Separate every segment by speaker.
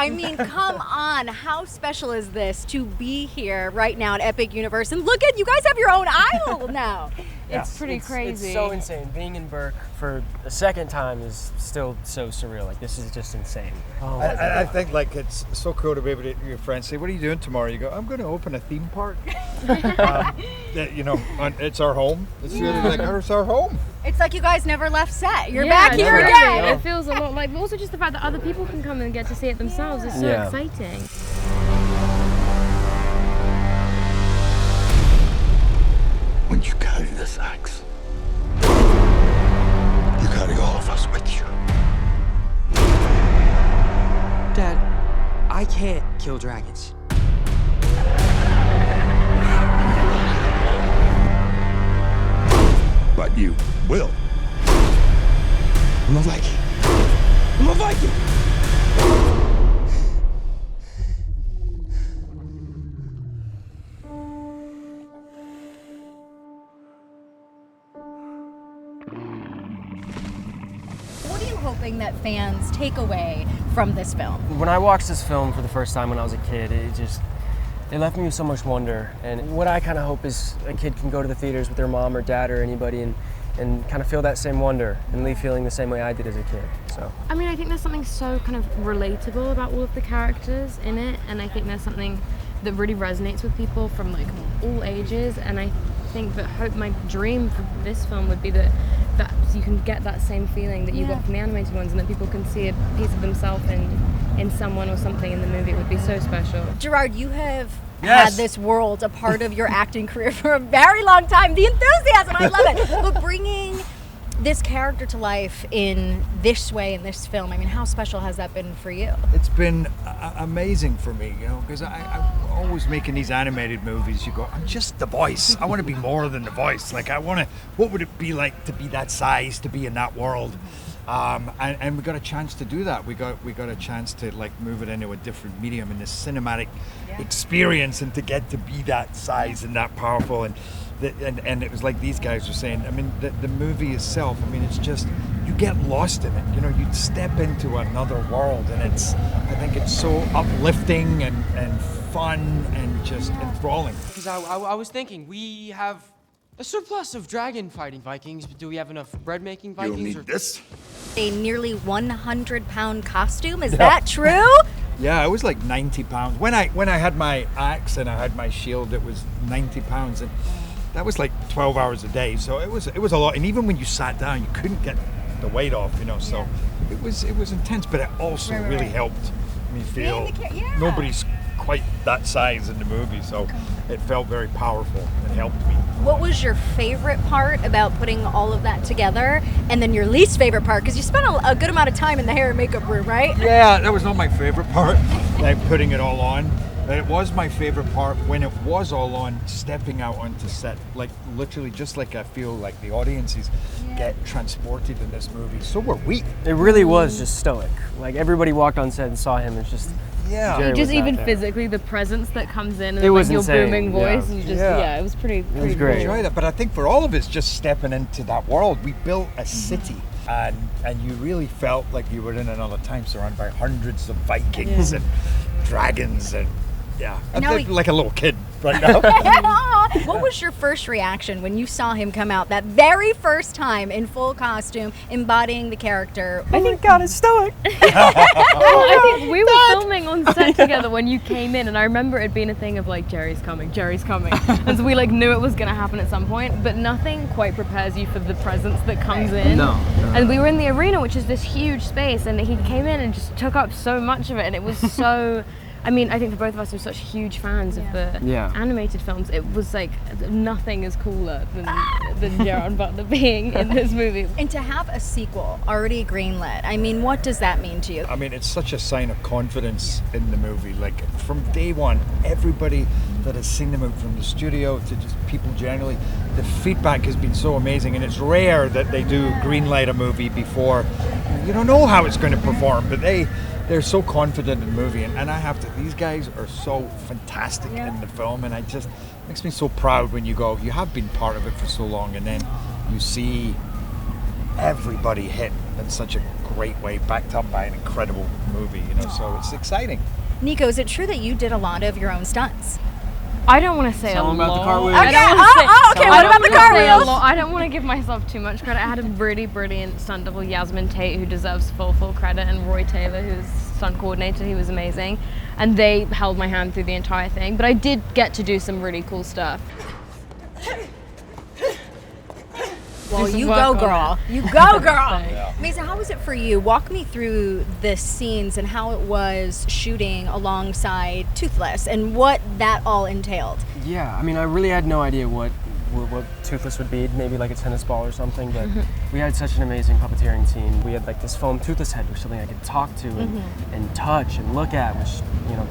Speaker 1: I mean, come on. How special is this to be here right now at Epic Universe? And look at, you guys have your own isle now.
Speaker 2: It's pretty crazy.
Speaker 3: It's so insane. Being in Berk for a second time is still so surreal. Like, this is just insane.
Speaker 4: Oh, I think like it's so cool to be able to your friends say, "What are you doing tomorrow?" You go, "I'm going to open a theme park." It's our home. It's really like it's our home.
Speaker 1: It's like you guys never left set. You're back here
Speaker 2: really.
Speaker 1: again.
Speaker 2: It feels a lot like, but also just the fact that other people can come and get to see it themselves is so exciting.
Speaker 5: When you carry this axe, you carry all of us with you.
Speaker 6: Dad, I can't kill dragons.
Speaker 5: But you will. I'm a Viking. I'm a Viking!
Speaker 1: What are you hoping that fans take away from this film?
Speaker 3: When I watched this film for the first time when I was a kid, it left me with so much wonder. And what I kind of hope is a kid can go to the theaters with their mom or dad or anybody and kind of feel that same wonder and leave feeling the same way I did as a kid. So
Speaker 2: I mean, I think there's something so kind of relatable about all of the characters in it, and I think there's something that really resonates with people from like all ages. And I think that my dream for this film would be that you can get that same feeling that you got from the animated ones, and that people can see a piece of themselves in someone or something in the movie. It would be so special.
Speaker 1: Gerard, you have had this world a part of your acting career for a very long time. The enthusiasm, I love it. But bringing this character to life in this way in this film, I mean, how special has that been for you?
Speaker 4: It's been amazing for me, because I'm always making these animated movies. You go, I'm just the voice. I want to be more than the voice. Like, what would it be like to be that size, to be in that world? And we got a chance to do that. We got a chance to like move it into a different medium in this cinematic experience, and to get to be that size and that powerful. And it was like these guys were saying, I mean, the movie itself, I mean, it's just, you get lost in it. You'd step into another world, and I think it's so uplifting and fun and just enthralling.
Speaker 6: Because I was thinking, we have a surplus of dragon fighting Vikings, but do we have enough bread making Vikings?
Speaker 5: You'll need this.
Speaker 1: A nearly 100-pound costume, is that true?
Speaker 4: Yeah, it was like 90 pounds. When I had my axe and I had my shield, it was 90 pounds. And that was like 12 hours a day, so it was a lot. And even when you sat down, you couldn't get the weight off, so it was intense. But it also really helped me feel nobody's quite that size in the movie, so it felt very powerful. It helped me.
Speaker 1: What was your favorite part about putting all of that together, and then your least favorite part? Because you spent a good amount of time in the hair and makeup room, right?
Speaker 4: Yeah, that was not my favorite part, like putting it all on. It was my favorite part when it was all on, stepping out onto set, like literally just like I feel like the audiences get transported in this movie. So were we.
Speaker 3: it really was just stoic. Like, everybody walked on set and saw him. It's just Jerry
Speaker 2: Just
Speaker 3: was not
Speaker 2: even
Speaker 3: there.
Speaker 2: physically, the presence that comes in, and
Speaker 3: It was
Speaker 2: your
Speaker 3: insane,
Speaker 2: booming voice, and it was pretty
Speaker 3: great.
Speaker 2: cool.
Speaker 4: Enjoy that, but I think for all of us, just stepping into that world, we built a city, and you really felt like you were in another time, surrounded by hundreds of Vikings and dragons, and I feel like a little kid right now.
Speaker 1: What was your first reaction when you saw him come out that very first time in full costume, embodying the character?
Speaker 3: Oh my God, it's stoic.
Speaker 2: I think we were filming on set together when you came in, and I remember it being a thing of like, Jerry's coming, and so we like knew it was going to happen at some point, but nothing quite prepares you for the presence that comes in.
Speaker 3: No.
Speaker 2: And we were in the arena, which is this huge space, and he came in and just took up so much of it, and it was so I mean, I think for both of us, we're such huge fans of the animated films. It was like, nothing is cooler than Gerard Butler being in this movie.
Speaker 1: And to have a sequel already greenlit, I mean, what does that mean to you?
Speaker 4: I mean, it's such a sign of confidence in the movie. Like, from day one, everybody that has seen the movie, from the studio to just people generally, the feedback has been so amazing. And it's rare that they do greenlight a movie before. You don't know how it's going to perform, but they're so confident in the movie, and I have to, these guys are so fantastic in the film, and it just makes me so proud when you have been part of it for so long, and then you see everybody hit in such a great way, backed up by an incredible movie, so it's exciting.
Speaker 1: Nico, is it true that you did a lot of your own stunts?
Speaker 2: I don't want to say
Speaker 3: Tell
Speaker 2: a
Speaker 3: them about the
Speaker 2: lot.
Speaker 3: cartwheel.
Speaker 1: Okay. Okay. What about the cartwheels?
Speaker 2: I don't want to give myself too much credit. I had a really brilliant stunt double, Yasmin Tate, who deserves full credit, and Roy Taylor, who's stunt coordinator. He was amazing, and they held my hand through the entire thing. But I did get to do some really cool stuff.
Speaker 1: Well, you go, girl. You go, girl. Mason, how was it for you? Walk me through the scenes and how it was shooting alongside Toothless and what that all entailed.
Speaker 3: Yeah, I mean, I really had no idea what Toothless would be, maybe like a tennis ball or something, but we had such an amazing puppeteering team. We had like this foam Toothless head, which was something I could talk to and touch and look at, which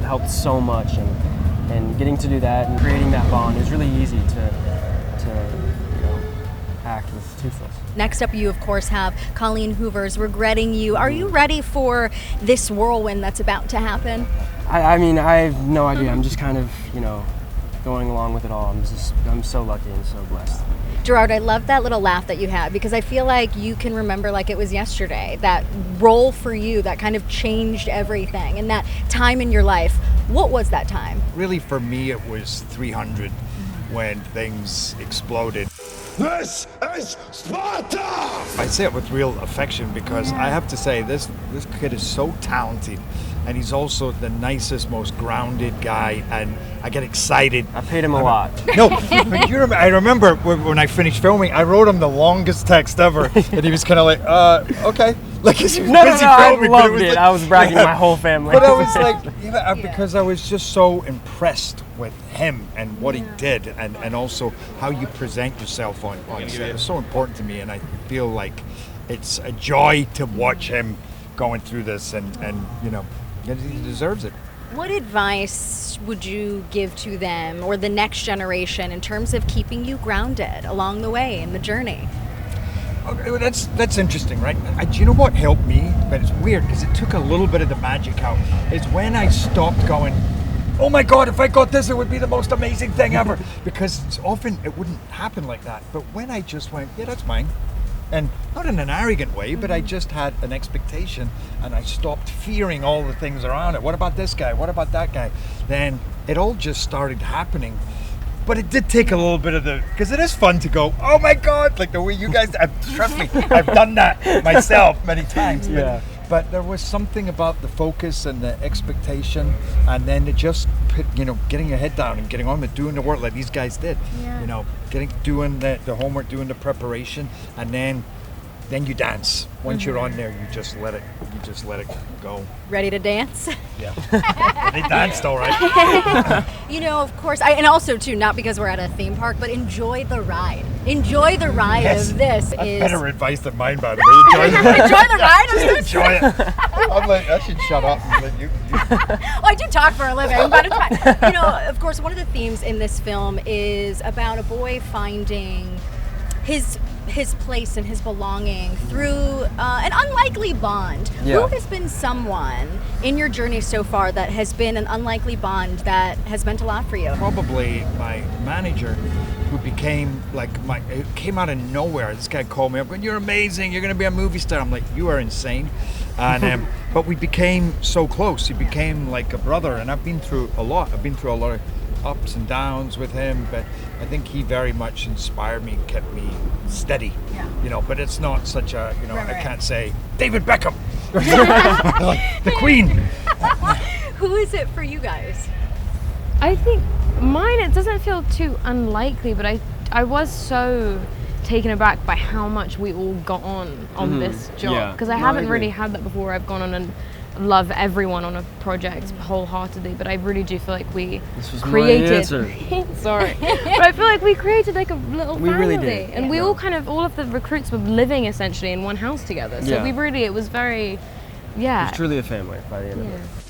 Speaker 3: helped so much. And getting to do that and creating that bond, it was really easy to act with Toothless.
Speaker 1: Next up, you of course have Colleen Hoover's Regretting You. Are you ready for this whirlwind that's about to happen?
Speaker 3: I mean, I have no idea. I'm just kind of, going along with it all. I'm so lucky and so blessed.
Speaker 1: Gerard, I love that little laugh that you had because I feel like you can remember like it was yesterday. That role for you that kind of changed everything and that time in your life. What was that time?
Speaker 4: Really, for me, it was 300 when things exploded.
Speaker 5: This is Sparta!
Speaker 4: I say it with real affection because I have to say this kid is so talented, and he's also the nicest, most grounded guy, and I get excited.
Speaker 3: I paid him a lot.
Speaker 4: No, I remember when I finished filming, I wrote him the longest text ever, and he was kind of like, okay. Like, he was busy
Speaker 3: I
Speaker 4: filming,
Speaker 3: loved it. I was bragging to my whole family.
Speaker 4: But I was like, because I was just so impressed with him and what he did, and also how you present yourself on set. It's so important to me, and I feel like it's a joy to watch him going through this, and he deserves it.
Speaker 1: What advice would you give to them or the next generation in terms of keeping you grounded along the way in the journey?
Speaker 4: Okay, well, that's interesting, right? Do you know what helped me? But it's weird because it took a little bit of the magic out. It's when I stopped going, oh my God, if I got this, it would be the most amazing thing ever. Because often it wouldn't happen like that. But when I just went, yeah, that's mine. And not in an arrogant way, but I just had an expectation and I stopped fearing all the things around it. What about this guy? What about that guy? Then it all just started happening. But it did take a little bit of because it is fun to go, oh my God, like the way you guys, trust me, I've done that myself many times.
Speaker 3: Yeah.
Speaker 4: But there was something about the focus and the expectation, and then it just, getting your head down and getting on with doing the work like these guys did.
Speaker 1: Yeah.
Speaker 4: Doing the homework, doing the preparation, and then you dance. Once you're on there, you just let it go.
Speaker 1: Ready to dance?
Speaker 4: Yeah. They danced all right.
Speaker 1: Of course, and also too, not because we're at a theme park, but enjoy the ride. Enjoy the ride of this.
Speaker 4: That's
Speaker 1: is
Speaker 4: better advice than mine, by the way. Enjoy the ride.
Speaker 1: Enjoy the ride.
Speaker 4: Enjoy it. I'm like, I should shut up and let you.
Speaker 1: Well, I do talk for a living, but it's fine. Of course, one of the themes in this film is about a boy finding his place and his belonging through an unlikely bond.
Speaker 3: Yeah.
Speaker 1: Who has been someone in your journey so far that has been an unlikely bond that has meant a lot for you?
Speaker 4: Probably my manager, who became it came out of nowhere. This guy called me up and, you're amazing, you're going to be a movie star. I'm like, you are insane. And but we became so close. He became like a brother, and I've been through a lot. I've been through a lot of ups and downs with him, but I think he very much inspired me, kept me steady.
Speaker 1: Yeah.
Speaker 4: But it's not such a,
Speaker 1: Right.
Speaker 4: I can't say David Beckham, the Queen.
Speaker 1: Who is it for you guys?
Speaker 2: I think mine, it doesn't feel too unlikely, but I was so taken aback by how much we all got on this job.
Speaker 3: Yeah.
Speaker 2: Because I
Speaker 3: No, I
Speaker 2: haven't
Speaker 3: agree.
Speaker 2: really had that before. I've gone on and love everyone on a project wholeheartedly, but I really do feel like we
Speaker 3: This was my
Speaker 2: created
Speaker 3: answer.
Speaker 2: sorry, but I feel like we created like a little
Speaker 3: We
Speaker 2: family,
Speaker 3: really did.
Speaker 2: and we all all of the recruits were living essentially in one house together, so
Speaker 3: Yeah.
Speaker 2: it was very
Speaker 3: It was truly a family by the end of it.
Speaker 2: yeah.